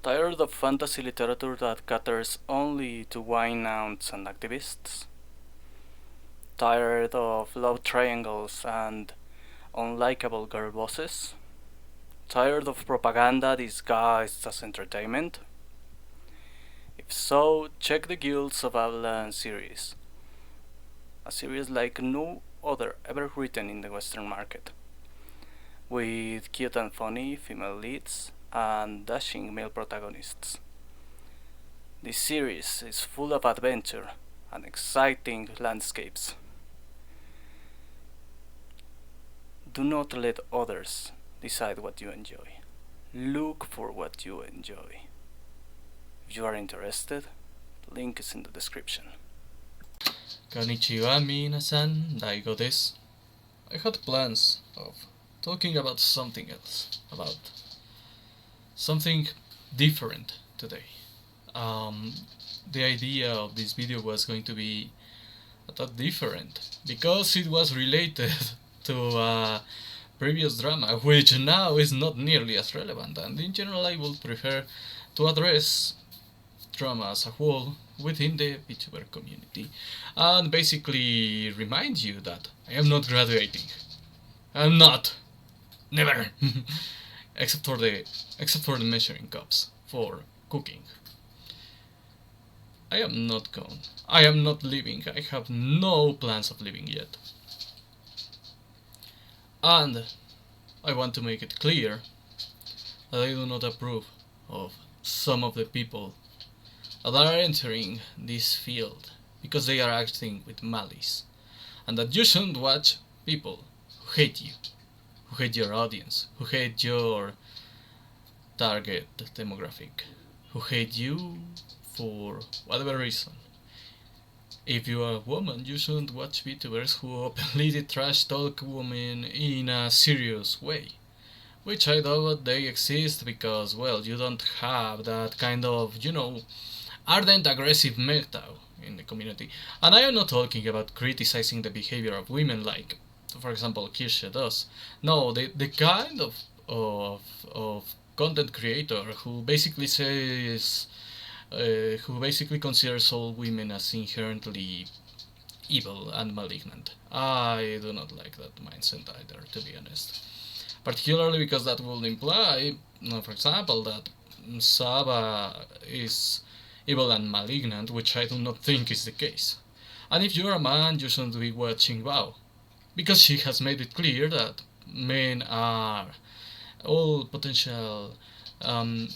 Tired of fantasy literature that caters only to wine-ounts and activists? Tired of love triangles and unlikable girl bosses? Tired of propaganda disguised as entertainment? If so, check the Guilds of Avlaan series, a series like no other ever written in the Western market, with cute and funny female leads and dashing male protagonists. This series is full of adventure and exciting landscapes. Do not let others decide what you enjoy. Look for what you enjoy. If you are interested, the link is in the description. Konnichiwa minasan, Daigo desu. I had plans of talking about something else, about something different today. The idea of this video was going to be a tad different because it was related to a previous drama, which now is not nearly as relevant, and in general I would prefer to address drama as a whole within the VTuber community and basically remind you that I am not graduating. I'm not. Never. except for the measuring cups for cooking. I am not gone. I am not leaving. I have no plans of leaving yet. And I want to make it clear that I do not approve of some of the people that are entering this field because they are acting with malice, and that you shouldn't watch people who hate you, who hate your audience, who hate your target demographic, who hate you for whatever reason. If you are a woman, you shouldn't watch VTubers who openly trash talk women in a serious way. Which I doubt they exist because, well, you don't have that kind of, ardent aggressive meta in the community. And I am not talking about criticizing the behavior of women like, for example, Kirsche does. No, the kind of content creator who basically says who basically considers all women as inherently evil and malignant. I do not like that mindset either, to be honest. Particularly because that would imply, for example, that Saba is evil and malignant, which I do not think is the case. And if you're a man, you shouldn't be watching WoW, because she has made it clear that men are all potential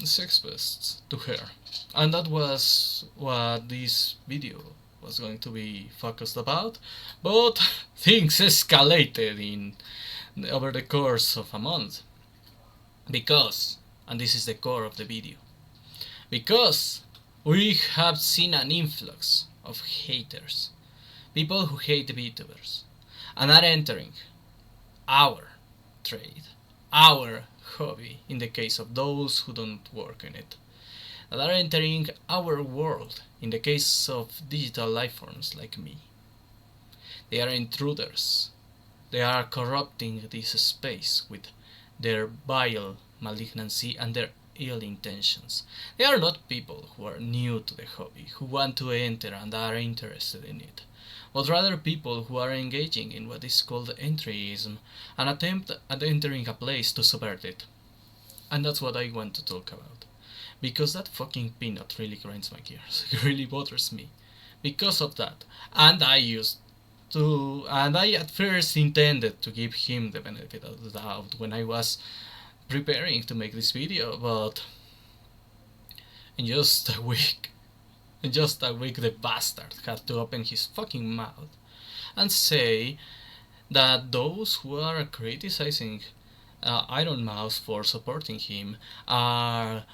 sex pests to her. And that was what this video was going to be focused about, but things escalated over the course of a month. Because, and this is the core of the video, because we have seen an influx of haters, people who hate VTubers, and are entering our trade, our hobby, in the case of those who don't work in it, that are entering our world, in the case of digital lifeforms like me. They are intruders. They are corrupting this space with their vile malignancy and their ill intentions. They are not people who are new to the hobby, who want to enter and are interested in it, but rather people who are engaging in what is called entryism, an attempt at entering a place to subvert it. And that's what I want to talk about. Because that fucking peanut really grinds my gears. It really bothers me. Because of that. And I at first intended to give him the benefit of the doubt when I was preparing to make this video, but in just a week the bastard had to open his fucking mouth and say that those who are criticizing Iron Mouse for supporting him are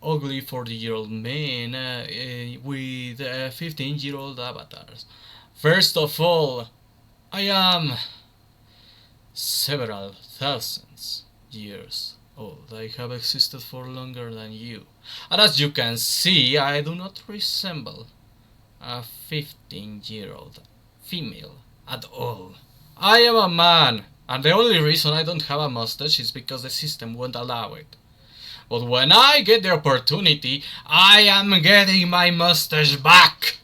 ugly 40-year-old men with 15-year-old avatars. First of all, I am several thousands years old. I have existed for longer than you. And as you can see, I do not resemble a 15-year-old female at all. I am a man, and the only reason I don't have a mustache is because the system won't allow it. But when I get the opportunity, I am getting my mustache back!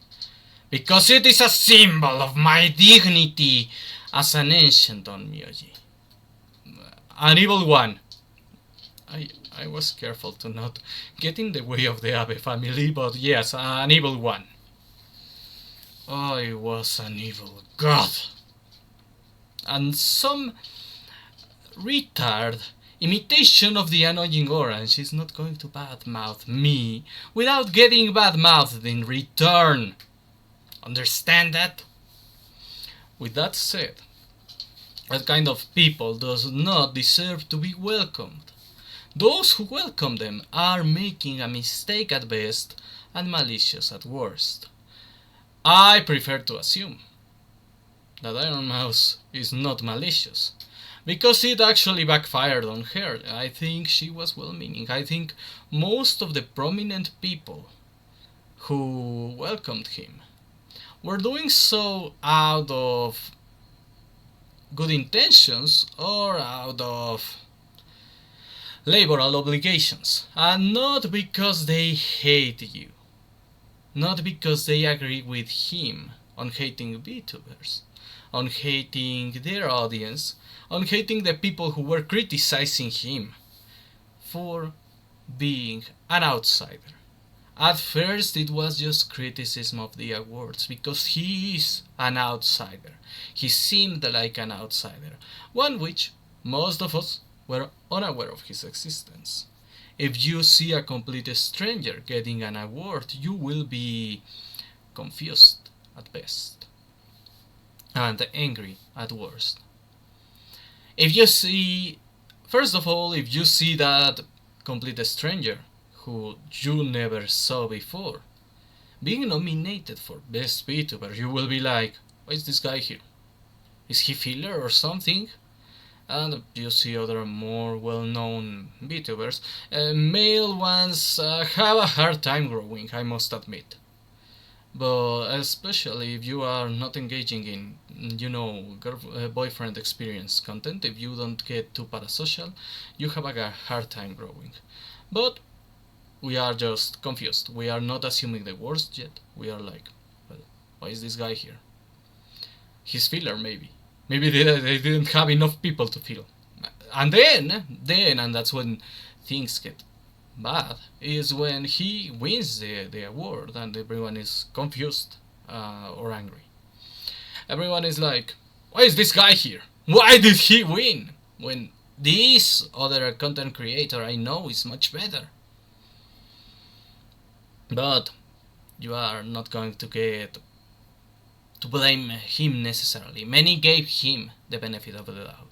Because it is a symbol of my dignity as an ancient on Myoji. An evil one. I was careful to not get in the way of the Abe family, but yes, an evil one. I was an evil god. And some retard imitation of the annoying orange is not going to badmouth me without getting badmouthed in return. Understand that? With that said, that kind of people does not deserve to be welcomed. Those who welcome them are making a mistake at best and malicious at worst. I prefer to assume that Iron Mouse is not malicious, because it actually backfired on her. I think she was well-meaning. I think most of the prominent people who welcomed him were doing so out of good intentions or out of laboral obligations, and not because they hate you, not because they agree with him on hating VTubers, on hating their audience, on hating the people who were criticizing him for being an outsider. At first it was just criticism of the awards, because he is an outsider. He seemed like an outsider, one which most of us were unaware of his existence. If you see a complete stranger getting an award, you will be confused at best and angry at worst. If you see, first of all, if you see that complete stranger who you never saw before being nominated for Best VTuber, you will be like, why is this guy here? Is he filler or something? And you see other more well-known VTubers. Male ones have a hard time growing, I must admit. But especially if you are not engaging in, boyfriend experience content, if you don't get too parasocial, you have a hard time growing. But we are just confused. We are not assuming the worst yet. We are like, well, why is this guy here? He's filler, maybe. Maybe they didn't have enough people to fill. And then, and that's when things get bad, is when he wins the award and everyone is confused or angry. Everyone is like, why is this guy here? Why did he win? When this other content creator I know is much better. But you are not going to get to blame him necessarily. Many gave him the benefit of the doubt.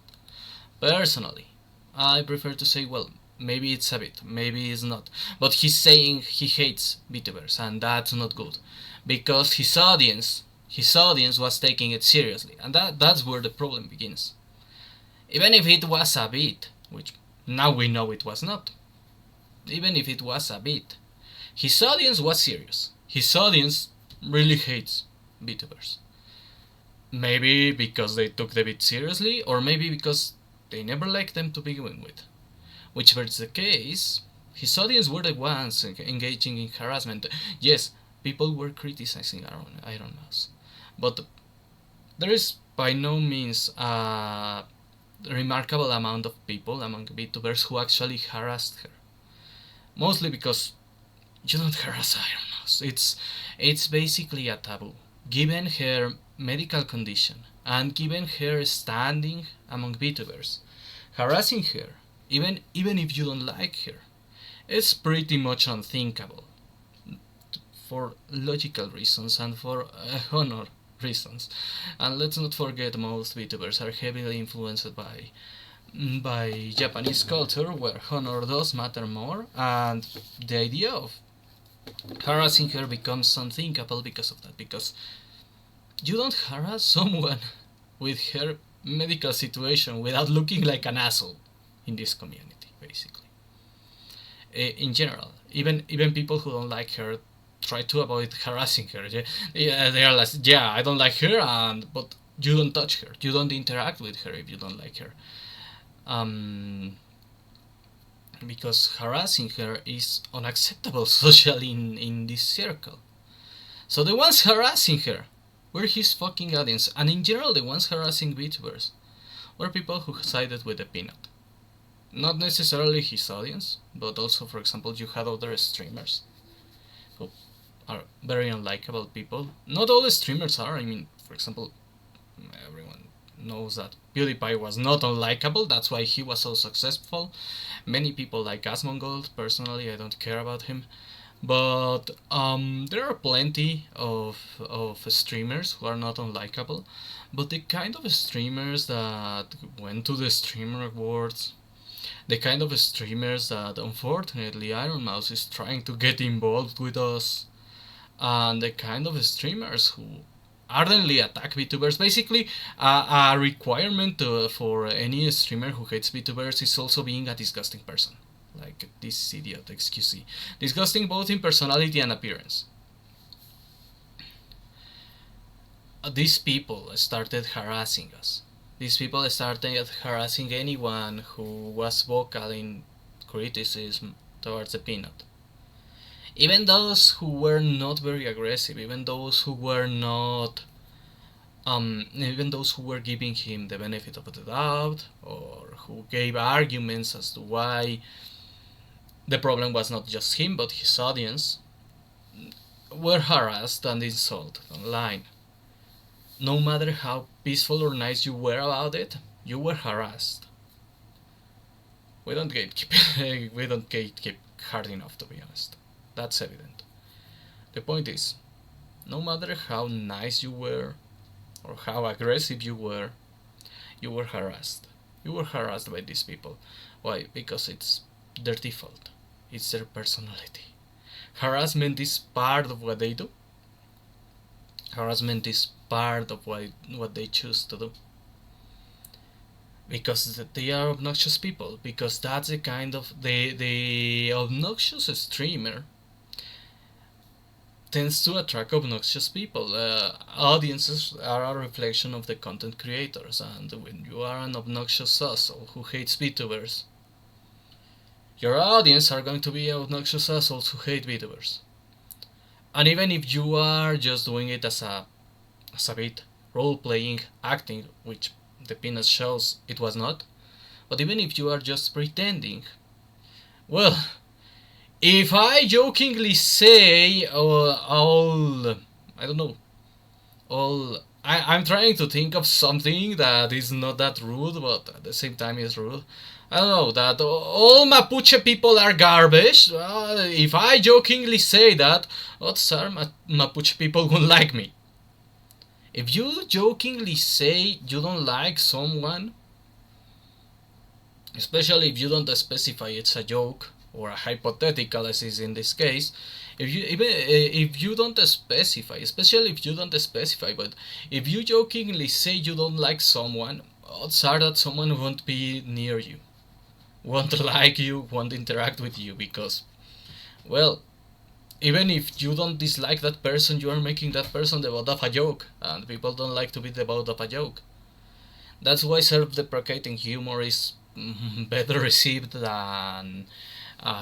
Personally, I prefer to say, well, maybe it's a bit, maybe it's not. But he's saying he hates VTubers, and that's not good. Because his audience was taking it seriously, and that's where the problem begins. Even if it was a bit, which now we know it was not, even if it was a bit, his audience was serious. His audience really hates VTubers. Maybe because they took the bit seriously, or maybe because they never liked them to begin with. Whichever is the case, his audience were the ones engaging in harassment. Yes, people were criticizing Iron Mouse, but there is by no means a remarkable amount of people among VTubers who actually harassed her. Mostly because you don't harass Iron Mouse. It's basically a taboo, given her medical condition and given her standing among VTubers. Harassing her, even if you don't like her, is pretty much unthinkable, for logical reasons and for honor reasons. And let's not forget, most VTubers are heavily influenced by Japanese culture, where honor does matter more, and the idea of harassing her becomes unthinkable because of that, because you don't harass someone with her medical situation without looking like an asshole in this community, basically. In general, even people who don't like her try to avoid harassing her. Yeah, they are like, yeah, I don't like her, but you don't touch her, you don't interact with her if you don't like her. because harassing her is unacceptable socially in this circle. So the ones harassing her were his fucking audience, and in general the ones harassing VTubers were people who sided with the Peanut. Not necessarily his audience, but also, for example, you had other streamers who are very unlikable people. Not all streamers are, I mean, for example, everyone knows that PewDiePie was not unlikable, that's why he was so successful. Many people like Asmongold, personally I don't care about him. But there are plenty of streamers who are not unlikable, but the kind of streamers that went to the Streamer Awards, the kind of streamers that unfortunately Iron Mouse is trying to get involved with us, and the kind of streamers who ardently attack VTubers. Basically, a requirement for any streamer who hates VTubers is also being a disgusting person. Like this idiot XQC. Disgusting both in personality and appearance. These people started harassing us. These people started harassing anyone who was vocal in criticism towards the Peanut. Even those who were not very aggressive, even those who were not even those who were giving him the benefit of the doubt, or who gave arguments as to why the problem was not just him but his audience, were harassed and insulted online. No matter how peaceful or nice you were about it, you were harassed. We don't gatekeep we don't gatekeep hard enough, to be honest. That's evident. The point is, no matter how nice you were or how aggressive you were harassed. You were harassed by these people. Why? Because it's their default. It's their personality. Harassment is part of what they do. Harassment is part of what they choose to do. Because they are obnoxious people. Because that's the kind of... The obnoxious streamer tends to attract obnoxious people. Audiences are a reflection of the content creators, and when you are an obnoxious asshole who hates VTubers, your audience are going to be obnoxious assholes who hate VTubers. And even if you are just doing it as a bit, role-playing, acting, which the Peanut shows it was not, but even if you are just pretending, well, if I jokingly say I'm trying to think of something that is not that rude, but at the same time is rude. I don't know, that all Mapuche people are garbage. If I jokingly say that, odds are Mapuche people won't like me. If you jokingly say you don't like someone, especially if you don't specify it's a joke, or a hypothetical as is in this case, if you don't specify, especially if you don't specify, but if you jokingly say you don't like someone, odds are that someone won't be near you, won't like you, won't interact with you, because, well, even if you don't dislike that person, you are making that person the butt of a joke, and people don't like to be the butt of a joke. That's why self-deprecating humor is better received than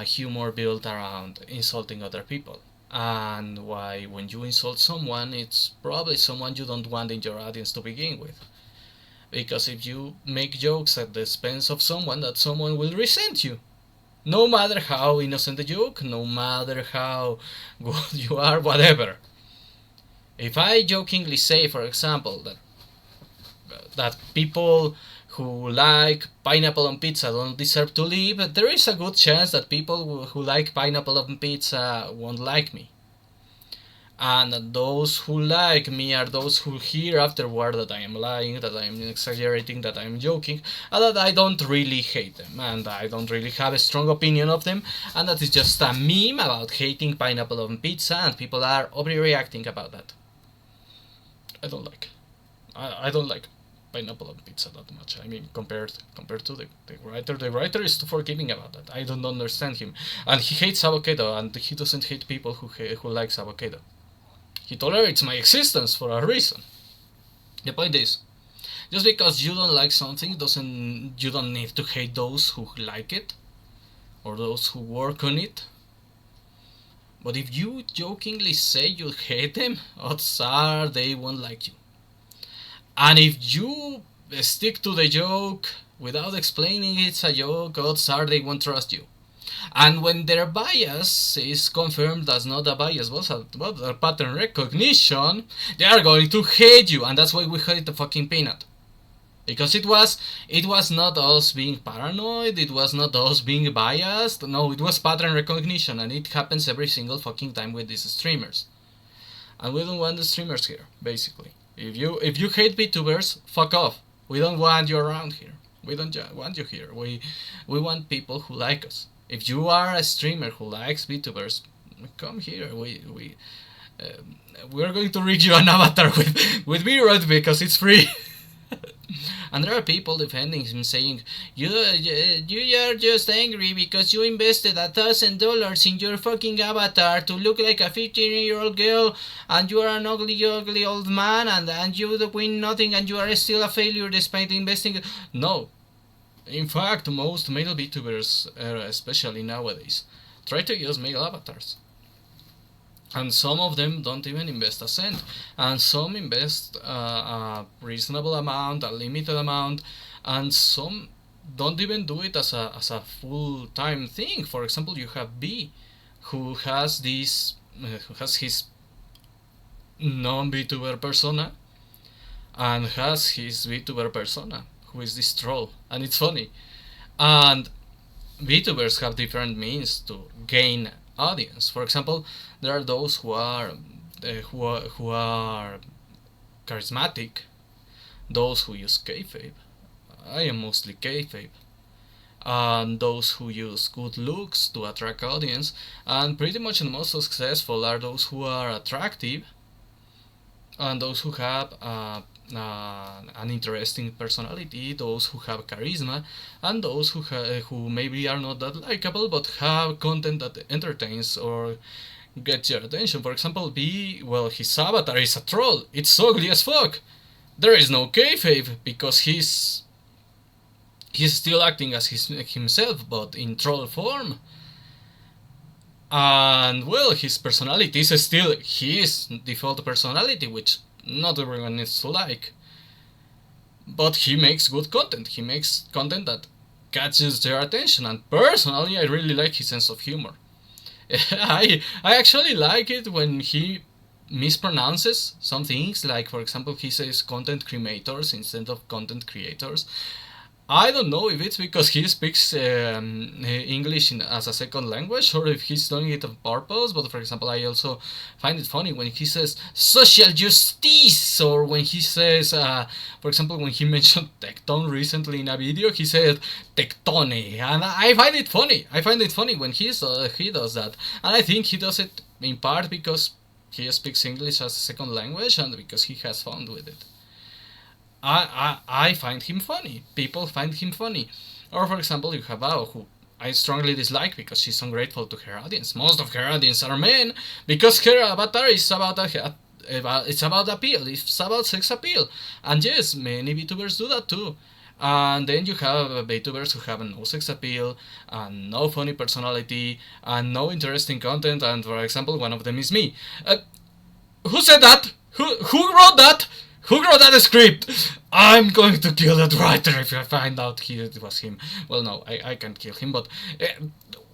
humor built around insulting other people, and why when you insult someone, it's probably someone you don't want in your audience to begin with, because if you make jokes at the expense of someone, that someone will resent you, no matter how innocent the joke, no matter how good you are, whatever. If I jokingly say, for example, that people who like pineapple on pizza don't deserve to live, there is a good chance that people who like pineapple on pizza won't like me. And those who like me are those who hear afterward that I am lying, that I am exaggerating, that I am joking, and that I don't really hate them, and I don't really have a strong opinion of them, and that is just a meme about hating pineapple on pizza, and people are overreacting about that. I don't like pineapple on pizza that much. I mean, compared to the writer is too forgiving about that. I don't understand him, and he hates avocado, and he doesn't hate people who likes avocado. He tolerates my existence for a reason. The point is, just because you don't like something you don't need to hate those who like it. or those who work on it. But if you jokingly say you hate them, odds are they won't like you. And if you stick to the joke without explaining it's a joke, odds are they won't trust you. And when their bias is confirmed as not a bias but a pattern recognition, they are going to hate you, and that's why we hate the fucking peanut. Because it was not us being paranoid, it was not us being biased, no, it was pattern recognition, and it happens every single fucking time with these streamers. And we don't want the streamers here, basically. If you hate VTubers, fuck off. We don't want you around here. We don't want you here. We want people who like us. If you are a streamer who likes VTubers, come here. We're going to rig you an avatar with V-Rod because it's free. And there are people defending him, saying, you are just angry because you invested $1,000 in your fucking avatar to look like a 15-year-old girl, and you are an ugly old man, and you win nothing, and you are still a failure despite investing. No. In fact, most male VTubers, especially nowadays, try to use male avatars. And some of them don't even invest a cent, and some invest a reasonable amount, a limited amount, and some don't even do it as a full-time thing. For example, you have B, who has his non-VTuber persona, and has his VTuber persona, who is this troll, and it's funny. And VTubers have different means to gain audience. For example, there are those who are charismatic, those who use kayfabe. I am mostly kayfabe. And those who use good looks to attract audience, and pretty much the most successful are those who are attractive and those who have an interesting personality, those who have charisma, and those who maybe are not that likable but have content that entertains or gets your attention. For example, B, well, his avatar is a troll. It's ugly as fuck. There is no kayfabe because he's still acting as himself, but in troll form. And well, his personality is still his default personality, which not everyone needs to like. But he makes good content. He makes content that catches their attention, and personally, I really like his sense of humor. I actually like it when he mispronounces some things, like for example, he says content creators instead of content creators. I don't know if it's because he speaks English as a second language, or if he's doing it on purpose, but for example, I also find it funny when he says social justice, or when he says, for example, when he mentioned tecton recently in a video, he said tectone, and I find it funny. I find it funny when he does that, and I think he does it in part because he speaks English as a second language and because he has fun with it. I find him funny. People find him funny. Or for example, you have Bao, who I strongly dislike because she's ungrateful to her audience. Most of her audience are men because her avatar is it's about appeal. It's about sex appeal. And yes, many VTubers do that too. And then you have VTubers who have no sex appeal and no funny personality and no interesting content. And for example, one of them is me. Who said that? Who wrote that? Who wrote that script? I'm going to kill that writer if I find out it was him. Well, no, I can't kill him, but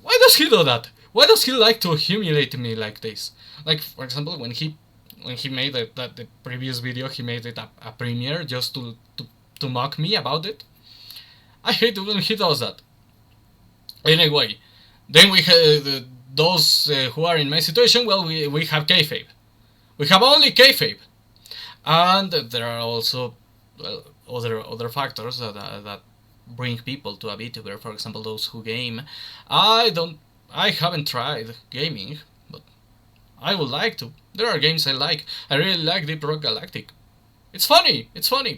why does he do that? Why does he like to humiliate me like this? Like, for example, when he made the previous video, he made it a premiere just to mock me about it. I hate when he does that. Anyway, then we have those who are in my situation. Well, we have kayfabe. We have only kayfabe. And there are also other factors that bring people to a VTuber. For example, those who game. I haven't tried gaming, but I would like to. There are games I like. I really like Deep Rock Galactic. It's funny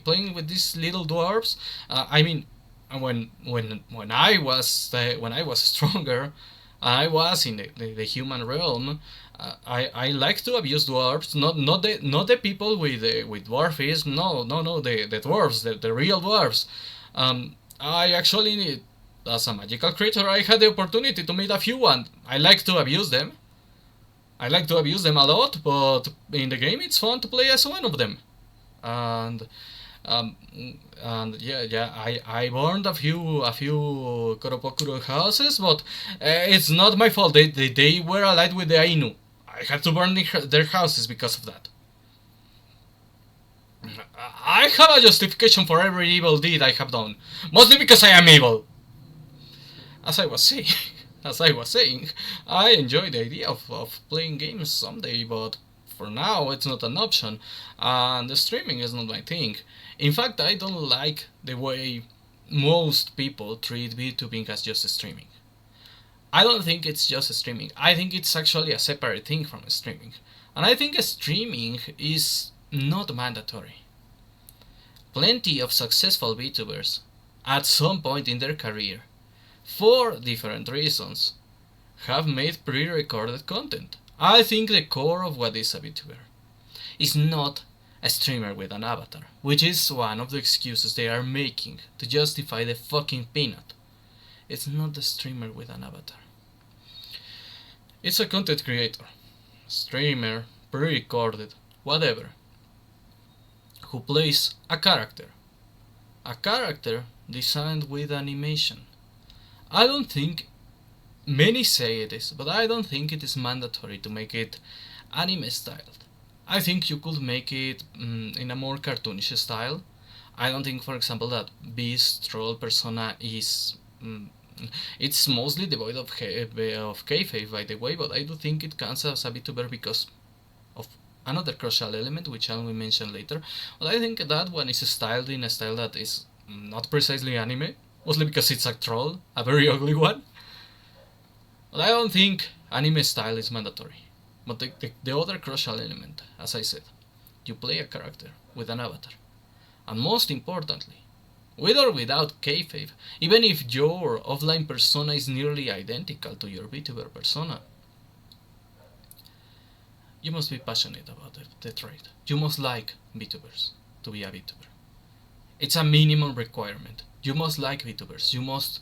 playing with these little dwarves. I mean, when I was stronger, I was in the human realm. I like to abuse dwarves, not the people with dwarfism. No, the dwarves, the real dwarves. I actually as a magical creature, I had the opportunity to meet a few, and I like to abuse them. I like to abuse them a lot, but in the game it's fun to play as one of them. And um, I burned a few Koropokuro houses, but it's not my fault. They were allied with the Ainu. I had to burn their houses because of that. I have a justification for every evil deed I have done, mostly because I am evil. As I was saying, I enjoy the idea of playing games someday, but for now it's not an option, and the streaming is not my thing. In fact, I don't like the way most people treat VTubing as just streaming. I don't think it's just streaming. I think it's actually a separate thing from streaming. And I think streaming is not mandatory. Plenty of successful VTubers, at some point in their career, for different reasons, have made pre-recorded content. I think the core of what is a VTuber is not a streamer with an avatar, which is one of the excuses they are making to justify the fucking peanut. It's not a streamer with an avatar. It's a content creator, streamer, pre-recorded, whatever, who plays a character designed with animation. I don't think, many say it is, but I don't think it is mandatory to make it anime styled. I think you could make it in a more cartoonish style. I don't think, for example, that Beast Troll persona is it's mostly devoid of kayfabe, by the way, but I do think it counts as a VTuber because of another crucial element, which I will mention later. But I think that one is styled in a style that is not precisely anime, mostly because it's a troll, a very ugly one. But I don't think anime style is mandatory. But the other crucial element, as I said, you play a character with an avatar. And most importantly, with or without kayfabe, even if your offline persona is nearly identical to your VTuber persona, you must be passionate about the trait. You must like VTubers to be a VTuber. It's a minimum requirement. You must like VTubers. You must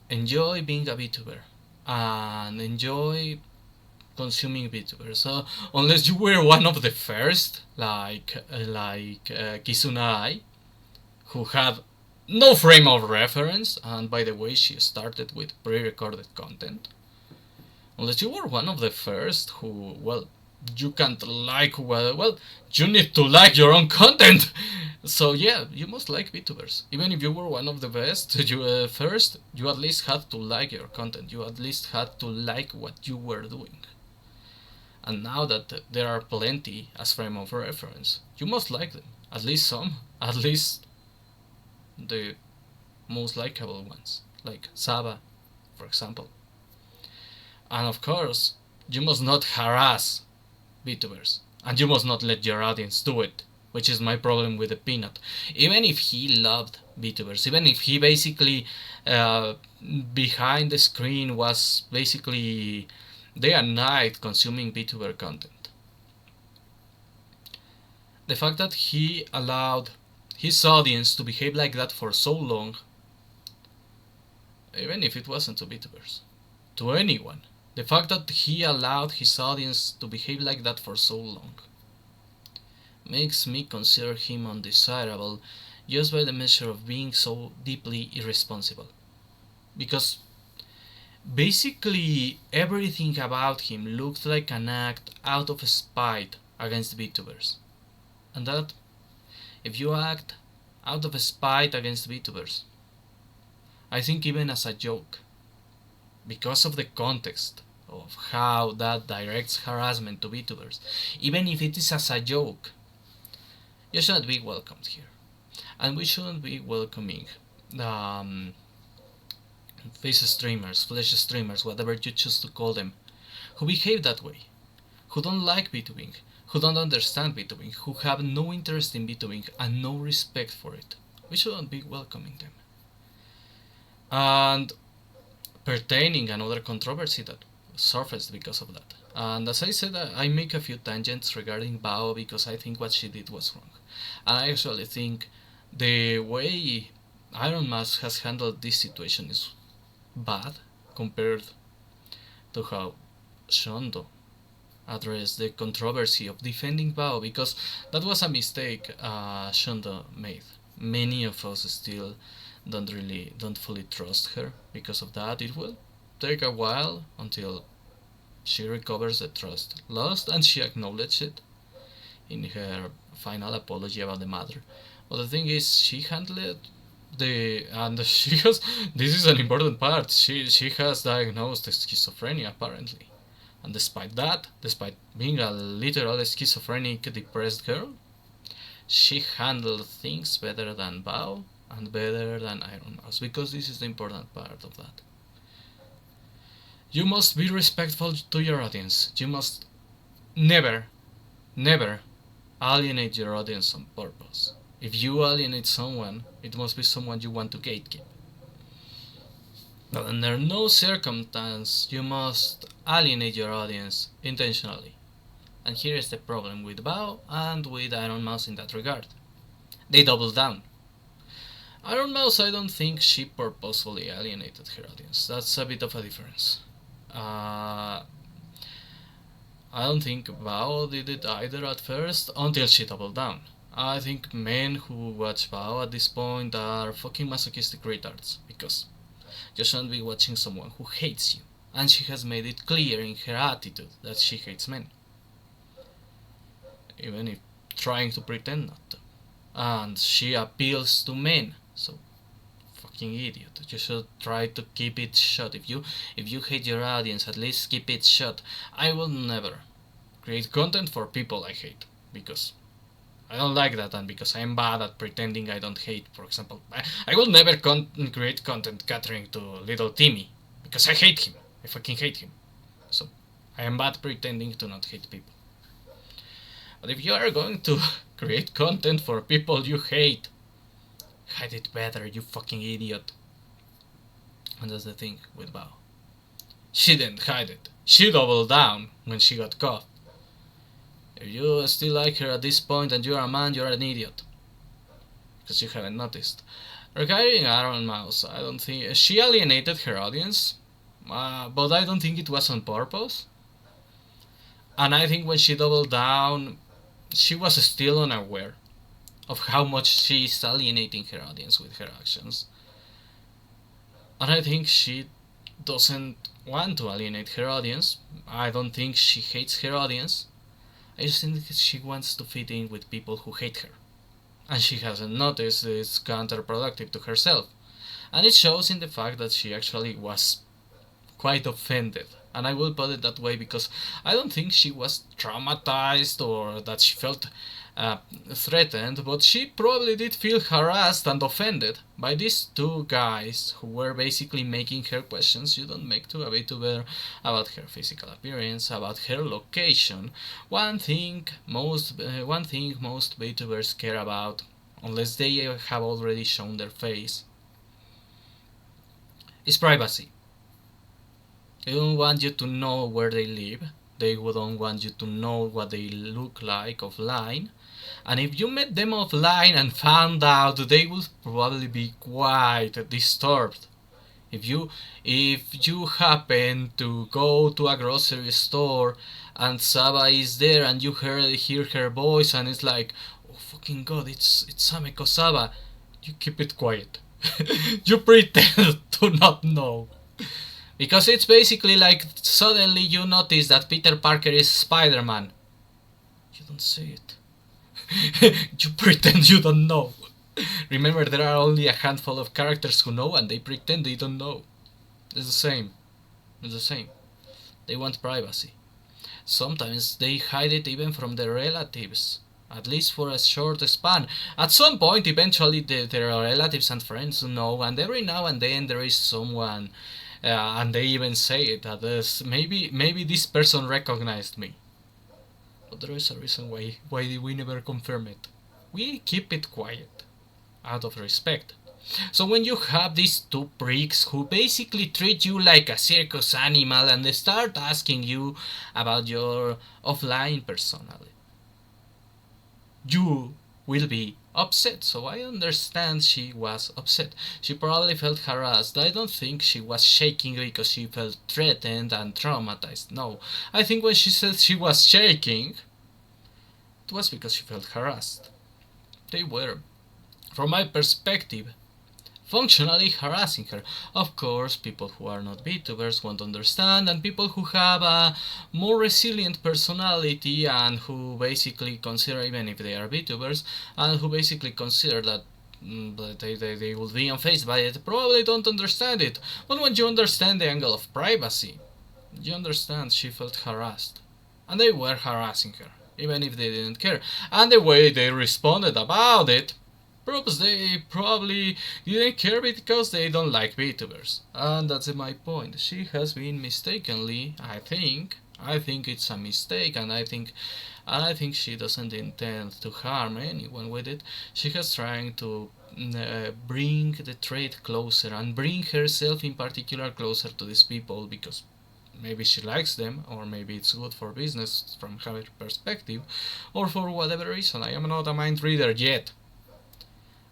enjoy being a VTuber and enjoy consuming VTubers. So unless you were one of the first, like Kizuna Ai, who had no frame of reference, and by the way, she started with pre-recorded content. Unless you were one of the first who, well, you can't like, well, you need to like your own content. So yeah, you must like VTubers. Even if you were one of the best, first, you at least had to like your content. You at least had to like what you were doing. And now that there are plenty as frame of reference, you must like them. At least some. At least the most likable ones, like Saba, for example. And of course, you must not harass VTubers, and you must not let your audience do it, which is my problem with the Peanut. Even if he loved VTubers, even if he basically behind the screen was basically day and night consuming VTuber content, the fact that he allowed his audience to behave like that for so long, even if it wasn't to VTubers, to anyone, the fact that he allowed his audience to behave like that for so long makes me consider him undesirable just by the measure of being so deeply irresponsible. Because basically everything about him looked like an act out of spite against VTubers. And that, if you act out of spite against VTubers, I think even as a joke, because of the context of how that directs harassment to VTubers, even if it is as a joke, you shouldn't be welcomed here. And we shouldn't be welcoming face streamers, flesh streamers, whatever you choose to call them, who behave that way, who don't like VTubing, who don't understand VTubing, who have no interest in VTubing and no respect for it. We shouldn't be welcoming them. And pertaining another controversy that surfaced because of that. And as I said, I make a few tangents regarding Bao because I think what she did was wrong. And I actually think the way Iron Mask has handled this situation is bad compared to how Shondo addressed the controversy of defending Bao, because that was a mistake Shondo made. Many of us still don't fully trust her because of that. It will take a while until she recovers the trust lost, and she acknowledged it in her final apology about the matter. But the thing is, she handled and she has, this is an important part, she has diagnosed schizophrenia apparently. And despite that, despite being a literal schizophrenic depressed girl, she handled things better than Bao and better than Iron Mouse, because this is the important part of that. You must be respectful to your audience. You must never alienate your audience on purpose. If you alienate someone, it must be someone you want to gatekeep. But under no circumstance you must alienate your audience intentionally. And here is the problem with Bao and with Iron Mouse in that regard. They double down. Iron Mouse, I don't think she purposefully alienated her audience. That's a bit of a difference. I don't think Bao did it either at first, until she doubled down. I think men who watch Bao at this point are fucking masochistic retards, because you shouldn't be watching someone who hates you, and she has made it clear in her attitude that she hates men, even if trying to pretend not to. And she appeals to men, so fucking idiot. You should try to keep it shut. If you hate your audience, at least keep it shut. I will never create content for people I hate, because I don't like that, and because I'm bad at pretending I don't hate. For example, I will never create content catering to Little Timmy, because I hate him. I fucking hate him. So I am bad pretending to not hate people. But if you are going to create content for people you hate, hide it better, you fucking idiot. And that's the thing with Bao. She didn't hide it. She doubled down when she got caught. If you still like her at this point and you're a man, you're an idiot, because you haven't noticed. Regarding Iron Mouse, I don't think she alienated her audience, but I don't think it was on purpose. And I think when she doubled down, she was still unaware of how much she is alienating her audience with her actions. And I think she doesn't want to alienate her audience. I don't think she hates her audience. I just think she wants to fit in with people who hate her. And she hasn't noticed it's counterproductive to herself. And it shows in the fact that she actually was quite offended. And I will put it that way because I don't think she was traumatized or that she felt threatened, but she probably did feel harassed and offended by these two guys who were basically making her questions you don't make to a VTuber about her physical appearance, about her location. One thing most VTubers care about, unless they have already shown their face, is privacy. They don't want you to know where they live. They don't want you to know what they look like offline. And if you met them offline and found out, they would probably be quite disturbed. If you happen to go to a grocery store and Saba is there and you hear her voice and it's like, oh fucking god, it's Sameko Saba, you keep it quiet. You pretend to not know. Because it's basically like suddenly you notice that Peter Parker is Spider-Man. You don't say it. You pretend you don't know. Remember, there are only a handful of characters who know and they pretend they don't know. It's the same. It's the same. They want privacy. Sometimes they hide it even from their relatives, at least for a short span. At some point, eventually, their relatives and friends know, and every now and then there is someone, and they even say it, that maybe this person recognized me. But there is a reason why we never confirm it. We keep it quiet, out of respect. So when you have these two pricks who basically treat you like a circus animal and they start asking you about your offline personality, you will be upset. So I understand she was upset. She probably felt harassed. I don't think she was shaking because she felt threatened and traumatized. No, I think when she said she was shaking, it was because she felt harassed. They were, from my perspective, functionally harassing her. Of course, people who are not VTubers won't understand, and people who have a more resilient personality and who basically consider, even if they are VTubers, and who basically consider that they will be unfazed by it, probably don't understand it. But when you understand the angle of privacy, you understand she felt harassed. And they were harassing her, even if they didn't care. And the way they responded about it proves they probably didn't care because they don't like VTubers. And that's my point. She has been mistakenly, I think it's a mistake, and I think she doesn't intend to harm anyone with it. She has trying to bring the trade closer and bring herself in particular closer to these people because maybe she likes them, or maybe it's good for business from her perspective, or for whatever reason. I am not a mind reader yet.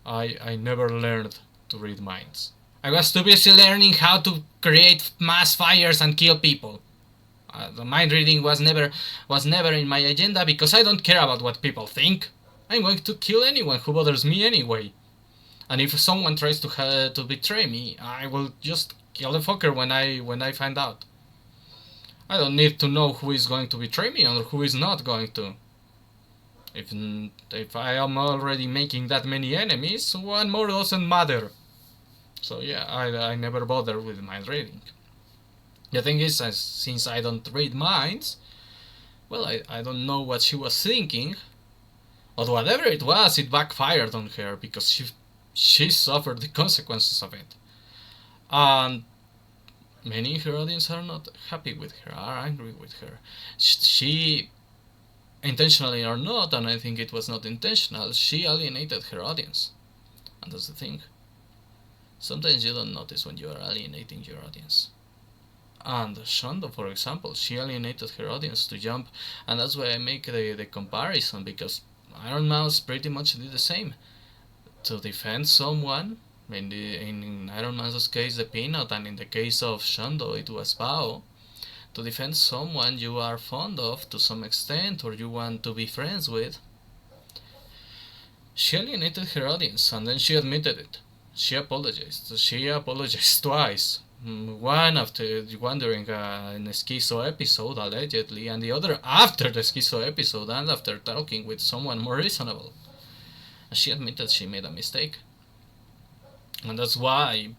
I never learned to read minds. I was too busy learning how to create mass fires and kill people. The mind reading was never in my agenda because I don't care about what people think. I'm going to kill anyone who bothers me anyway. And if someone tries to betray me, I will just kill the fucker when I find out. I don't need to know who is going to betray me or who is not going to. If I am already making that many enemies, one more doesn't matter. So yeah, I never bother with mind reading. The thing is, since I don't read minds, well, I don't know what she was thinking, but whatever it was, it backfired on her because she suffered the consequences of it. And many in her audience are not happy with her, are angry with her. She, intentionally or not, and I think it was not intentional, she alienated her audience. And that's the thing. Sometimes you don't notice when you are alienating your audience. And Shondo, for example, she alienated her audience to jump, and that's why I make the comparison, because Iron Mouse pretty much did the same. To defend someone, in Iron Mouse's case the Peanut, and in the case of Shondo it was Bao. To defend someone you are fond of to some extent, or you want to be friends with, she alienated her audience, and then she admitted it. She apologized. She apologized twice. One after during an Schizo episode, allegedly, and the other after the Schizo episode and after talking with someone more reasonable. And she admitted she made a mistake. And that's why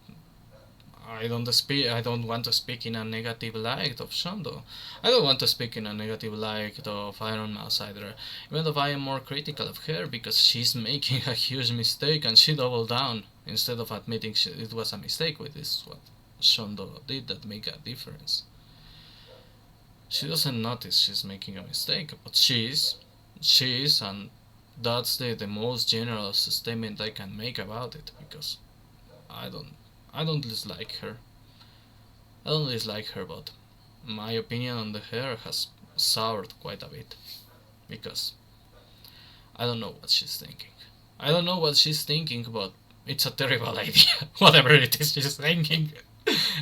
I don't want to speak in a negative light of Shondo. I don't want to speak in a negative light of Iron Mouse either, even though I am more critical of her because she's making a huge mistake and she doubled down instead of admitting it was a mistake, which is what Shondo did that make a difference. She doesn't notice she's making a mistake, but she is, and that's the most generous statement I can make about it, because I don't dislike her. I don't dislike her, but my opinion on her has soured quite a bit, because I don't know what she's thinking. I don't know what she's thinking, but it's a terrible idea, whatever it is she's thinking.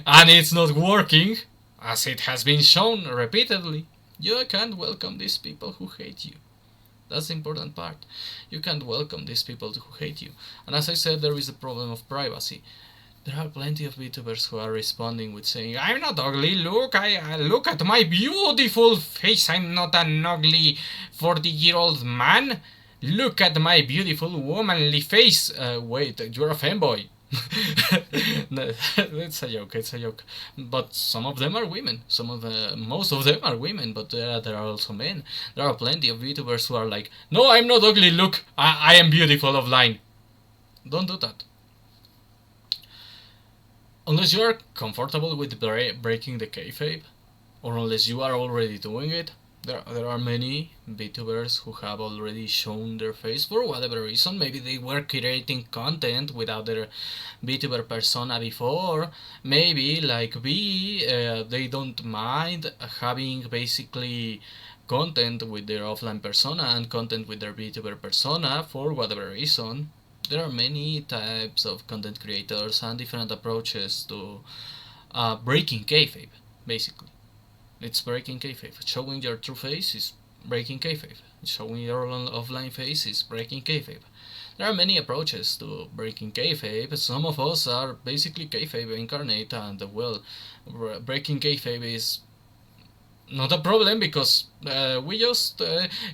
And it's not working, as it has been shown repeatedly. You can't welcome these people who hate you. That's the important part. You can't welcome these people who hate you. And as I said, there is the problem of privacy. There are plenty of VTubers who are responding with saying, I'm not ugly, look, I look at my beautiful face, I'm not an ugly 40-year-old man. Look at my beautiful womanly face. Wait, you're a fanboy. It's a joke. But some of them are women. Most of them are women, but there are also men. There are plenty of VTubers who are like, no, I'm not ugly, look, I am beautiful offline. Don't do that. Unless you are comfortable with breaking the kayfabe, or unless you are already doing it, There are many VTubers who have already shown their face for whatever reason. Maybe they were creating content without their VTuber persona before. Maybe, like we, they don't mind having basically content with their offline persona and content with their VTuber persona for whatever reason. There are many types of content creators and different approaches to breaking kayfabe, basically. It's breaking kayfabe. Showing your true face is breaking kayfabe. Showing your offline face is breaking kayfabe. There are many approaches to breaking kayfabe. Some of us are basically kayfabe incarnate, and well, breaking kayfabe is not a problem because we just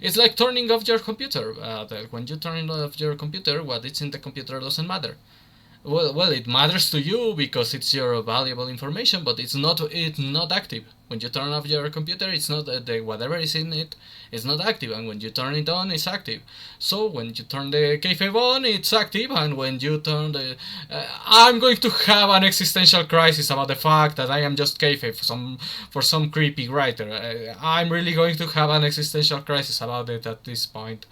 it's like turning off your computer. When you turn off your computer, what is in the computer doesn't matter. Well, it matters to you because it's your valuable information, but it's not active. When you turn off your computer, it's not whatever is in it is not active, and when you turn it on, it's active. So when you turn the kayfabe on, it's active, and when you turn the I'm going to have an existential crisis about the fact that I am just kayfabe for some creepy writer. I'm really going to have an existential crisis about it at this point.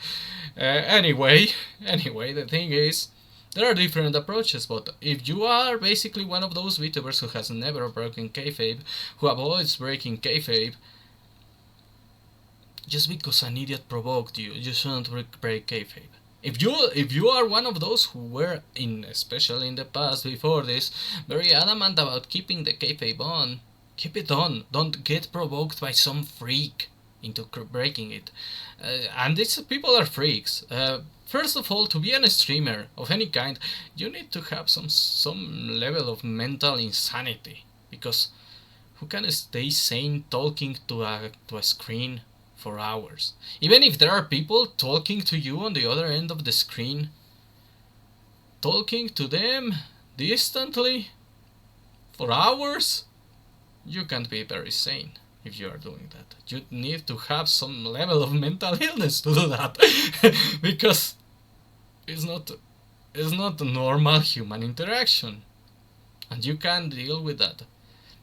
Anyway, the thing is, there are different approaches, but if you are basically one of those VTubers who has never broken kayfabe, who avoids breaking kayfabe, just because an idiot provoked you, you shouldn't break kayfabe. If you are one of those who were, especially in the past before this, very adamant about keeping the kayfabe on, keep it on. Don't get provoked by some freak into breaking it. And these people are freaks. First of all, to be a streamer of any kind, you need to have some level of mental insanity, because who can stay sane talking to a screen for hours? Even if there are people talking to you on the other end of the screen, talking to them distantly for hours, you can't be very sane if you are doing that. You need to have some level of mental illness to do that because it's not a normal human interaction, and you can't deal with that.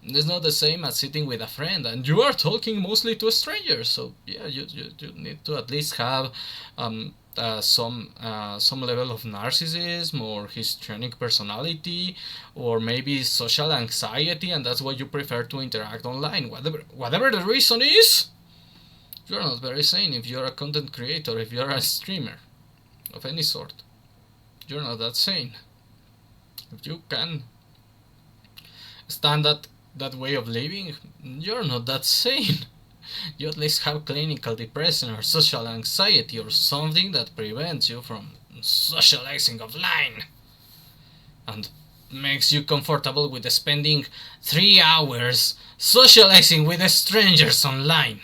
It's not the same as sitting with a friend, and you are talking mostly to strangers. So yeah, you need to at least have some level of narcissism or histrionic personality, or maybe social anxiety, and that's why you prefer to interact online. Whatever the reason is, you're not very sane if you're a content creator, if you're a streamer of any sort. You're not that sane. If you can stand that way of living, you're not that sane. You at least have clinical depression or social anxiety or something that prevents you from socializing offline and makes you comfortable with spending 3 hours socializing with strangers online.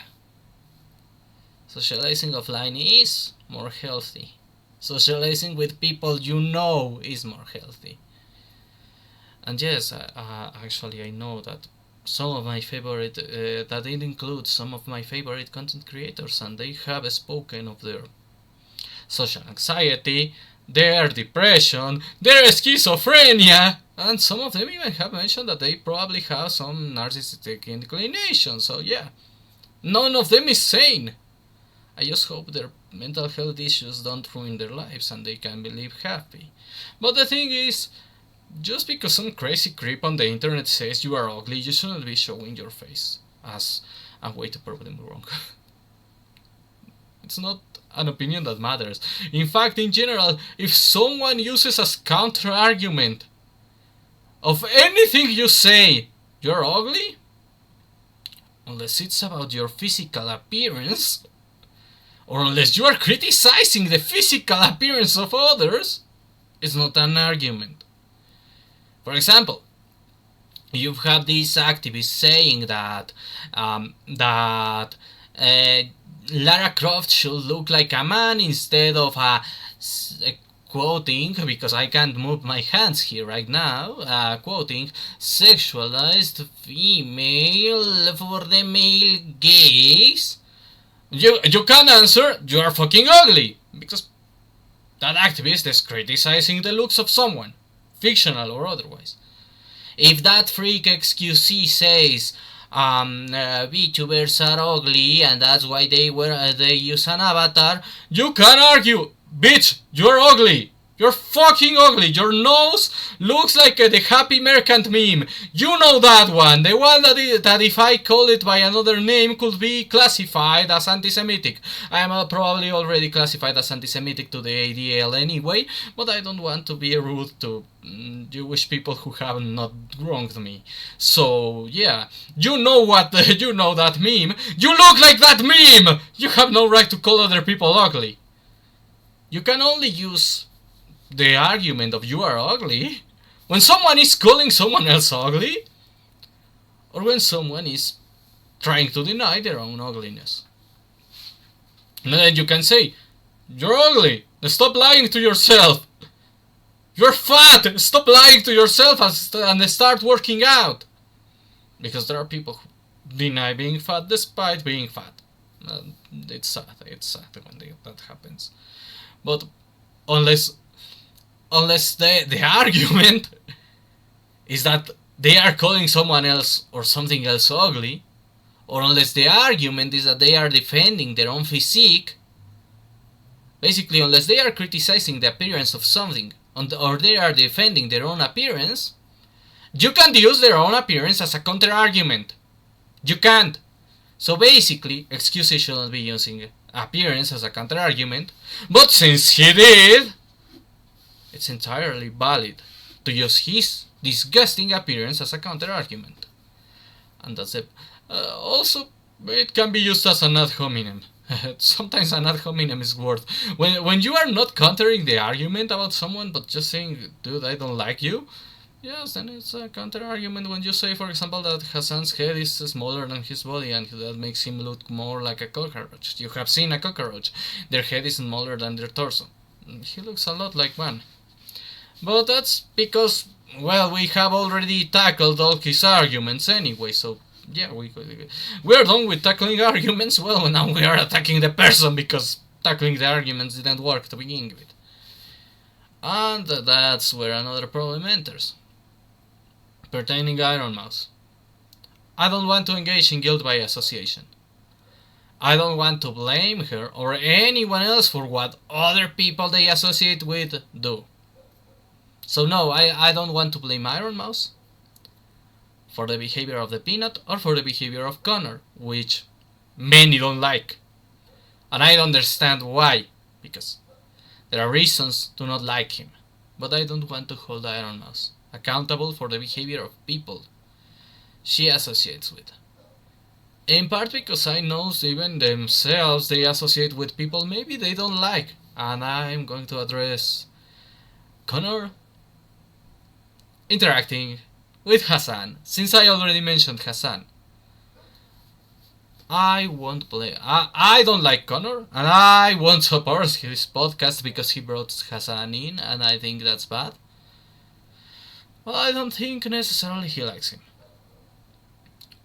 Socializing offline is more healthy. Socializing with people you know is more healthy. And yes, actually I know that some of my favorite, that it includes some of my favorite content creators, and they have spoken of their social anxiety, their depression, their schizophrenia, and some of them even have mentioned that they probably have some narcissistic inclination. So yeah, none of them is sane. I just hope their mental health issues don't ruin their lives and they can live happy. But the thing is, just because some crazy creep on the internet says you are ugly, you shouldn't be showing your face as a way to prove them wrong. It's not an opinion that matters. In fact, in general, if someone uses as counter-argument of anything you say, you're ugly, unless it's about your physical appearance, or unless you are criticizing the physical appearance of others, it's not an argument. For example, you've had these activists saying that Lara Croft should look like a man instead of a quoting, because I can't move my hands here right now, quoting, sexualized female for the male gaze. You can answer, you are fucking ugly, because that activist is criticizing the looks of someone, fictional or otherwise. If that freak XQC says, VTubers are ugly and that's why they use an avatar. You can argue, bitch, you're ugly. You're fucking ugly. Your nose looks like the Happy Merchant meme. You know that one. The one that if I call it by another name could be classified as anti-Semitic. I am probably already classified as anti-Semitic to the ADL anyway, but I don't want to be rude to Jewish people who have not wronged me. So, yeah. You know you know that meme. You look like that meme! You have no right to call other people ugly. You can only use the argument of you are ugly when someone is calling someone else ugly, or when someone is trying to deny their own ugliness. And then you can say, you're ugly, stop lying to yourself. You're fat, stop lying to yourself and start working out. Because there are people who deny being fat despite being fat. It's sad when that happens. But unless the argument is that they are calling someone else or something else ugly, or unless the argument is that they are defending their own physique, basically unless they are criticizing the appearance of something, or they are defending their own appearance, you can't use their own appearance as a counter-argument. You can't. So basically, excuses shouldn't be using appearance as a counter-argument, but since he did, it's entirely valid to use his disgusting appearance as a counter-argument. And that's it. Also, it can be used as an ad hominem. Sometimes an ad hominem is worth. When you are not countering the argument about someone, but just saying, dude, I don't like you, yes, then it's a counter-argument when you say, for example, that Hassan's head is smaller than his body and that makes him look more like a cockroach. You have seen a cockroach. Their head is smaller than their torso. He looks a lot like one. But that's because, well, we have already tackled all his arguments anyway, so yeah, we're done with tackling arguments. Well, now we are attacking the person because tackling the arguments didn't work to begin with. And that's where another problem enters. Pertaining Iron Mouse. I don't want to engage in guilt by association. I don't want to blame her or anyone else for what other people they associate with do. So no, I don't want to blame Iron Mouse for the behavior of the Peanut or for the behavior of Connor, which many don't like. And I understand why, because there are reasons to not like him. But I don't want to hold Iron Mouse accountable for the behavior of people she associates with. In part because I know even themselves they associate with people maybe they don't like. And I'm going to address Connor interacting with Hassan, since I already mentioned Hassan. I won't play. I don't like Connor, and I won't support his podcast because he brought Hassan in, and I think that's bad. But I don't think necessarily he likes him.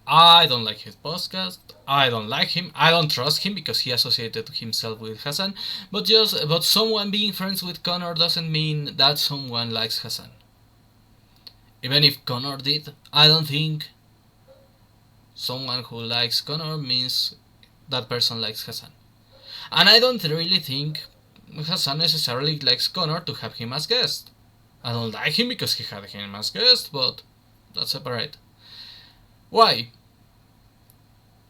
I don't like his podcast. I don't like him. I don't trust him because he associated himself with Hassan. But someone being friends with Connor doesn't mean that someone likes Hassan. Even if Connor did, I don't think someone who likes Connor means that person likes Hassan. And I don't really think Hassan necessarily likes Connor to have him as guest. I don't like him because he had him as guest, but that's separate. Why?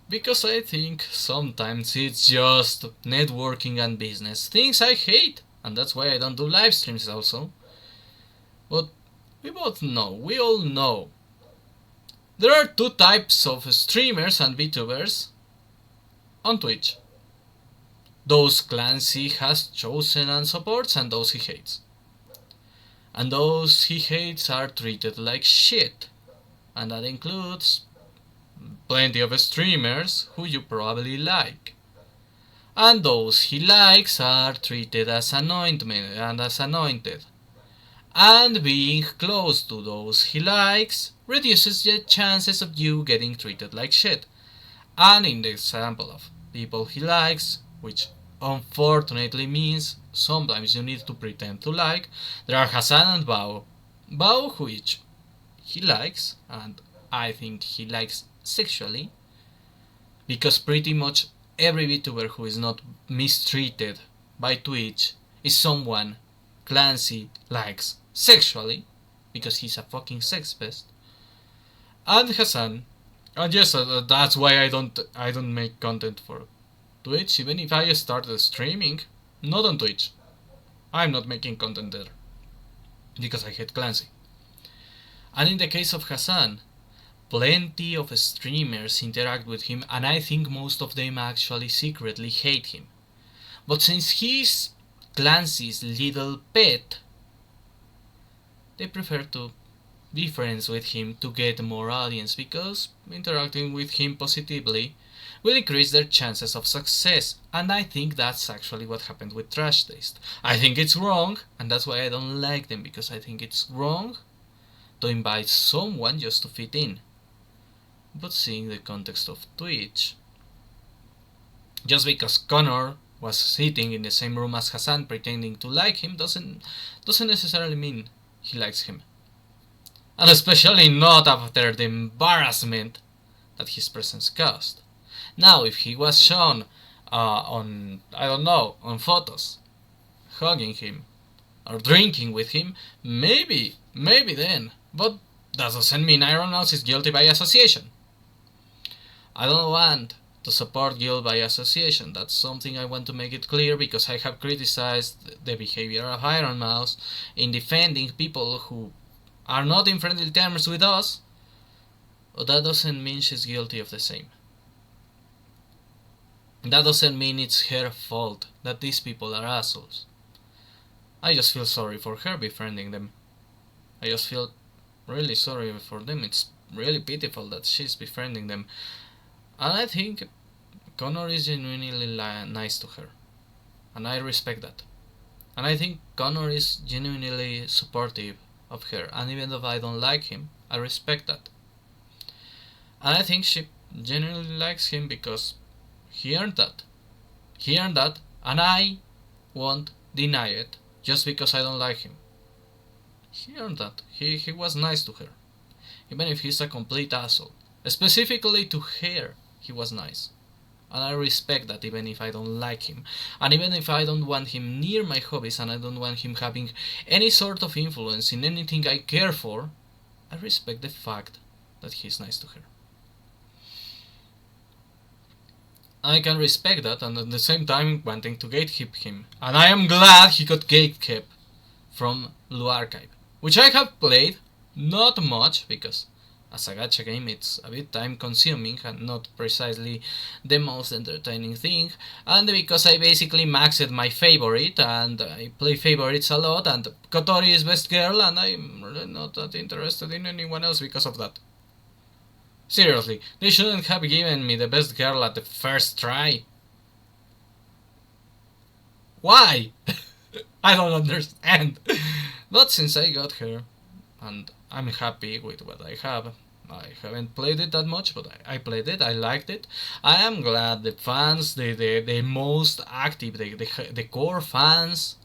Because I think sometimes it's just networking and business. Things I hate, and that's why I don't do live streams also. But we all know. There are two types of streamers and VTubers on Twitch. Those Clancy has chosen and supports and those he hates. And those he hates are treated like shit. And that includes plenty of streamers who you probably like. And those he likes are treated as anointed. And being close to those he likes reduces the chances of you getting treated like shit. And in the example of people he likes, which unfortunately means sometimes you need to pretend to like, there are Hassan and Bao. Bao, which he likes, and I think he likes sexually, because pretty much every VTuber who is not mistreated by Twitch is someone Clancy likes sexually, because he's a fucking sex pest. And Hassan, and yes, that's why I don't make content for Twitch, even if I started streaming, not on Twitch. I'm not making content there, because I hate Clancy. And in the case of Hassan, plenty of streamers interact with him, and I think most of them actually secretly hate him. But since he's Clancy's little pet, they prefer to be friends with him to get more audience, because interacting with him positively will increase their chances of success, and I think that's actually what happened with Trash Taste. I think it's wrong, and that's why I don't like them, because I think it's wrong to invite someone just to fit in. But seeing the context of Twitch, just because Connor was sitting in the same room as Hassan pretending to like him doesn't necessarily mean he likes him. And especially not after the embarrassment that his presence caused. Now, if he was shown on photos, hugging him, or drinking with him, maybe then. But that doesn't mean Ironmouse is guilty by association. I don't want to support guilt by association. That's something I want to make it clear, because I have criticized the behavior of Ironmouse in defending people who are not in friendly terms with us, but that doesn't mean she's guilty of the same. That doesn't mean it's her fault that these people are assholes. I just feel sorry for her befriending them. I just feel really sorry for them. It's really pitiful that she's befriending them. And I think Connor is genuinely nice to her. And I respect that. And I think Connor is genuinely supportive of her. And even though I don't like him, I respect that. And I think she genuinely likes him because he earned that. He earned that, and I won't deny it just because I don't like him. He earned that. He was nice to her. Even if he's a complete asshole. Specifically to her, he was nice. And I respect that, even if I don't like him. And even if I don't want him near my hobbies, and I don't want him having any sort of influence in anything I care for, I respect the fact that he's nice to her. I can respect that, and at the same time wanting to gatekeep him. And I am glad he got gatekept from Blue Archive, which I have played, not much, because as a gacha game it's a bit time consuming and not precisely the most entertaining thing, and because I basically maxed my favorite, and I play favorites a lot, and Kotori is best girl, and I'm really not that interested in anyone else because of that. Seriously, they shouldn't have given me the best girl at the first try. Why? I don't understand. But since I got her, and I'm happy with what I have, I haven't played it that much, but I played it, I liked it. I am glad the fans, the most active, the core fans,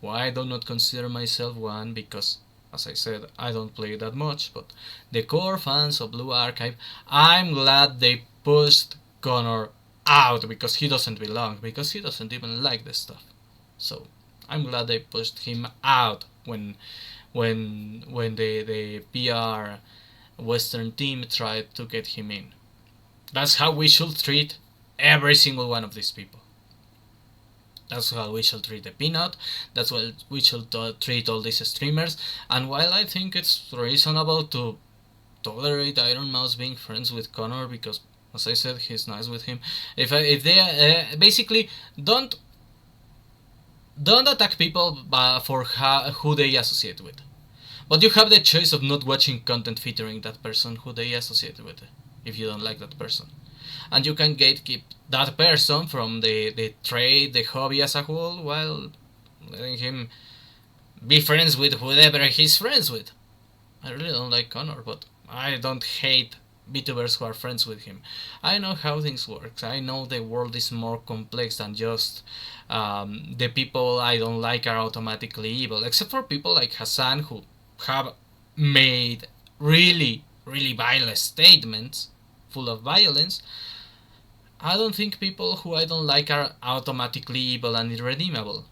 well, I do not consider myself one because, as I said, I don't play that much, but the core fans of Blue Archive, I'm glad they pushed Connor out because he doesn't belong, because he doesn't even like this stuff. So I'm glad they pushed him out when the PR Western team tried to get him in. That's how we should treat every single one of these people. That's how we should treat the Peanut. That's what we should treat all these streamers. And while I think it's reasonable to tolerate Ironmouse being friends with Connor, because, as I said, he's nice with him. If they basically don't attack people for who they associate with. But you have the choice of not watching content featuring that person who they associate with, if you don't like that person. And you can gatekeep that person from the trade, the hobby as a whole, while letting him be friends with whoever he's friends with. I really don't like Connor, but I don't hate VTubers who are friends with him. I know how things work. I know the world is more complex than just the people I don't like are automatically evil, except for people like Hassan who have made really, really vile statements full of violence, I don't think people who I don't like are automatically evil and irredeemable.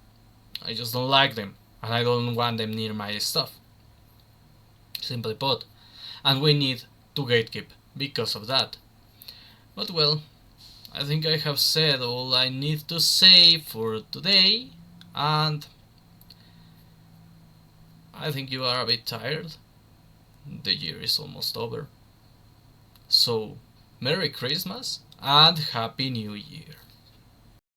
I just don't like them, and I don't want them near my stuff. Simply put. And we need to gatekeep because of that. But well, I think I have said all I need to say for today, and I think you are a bit tired. The year is almost over. So, Merry Christmas and Happy New Year.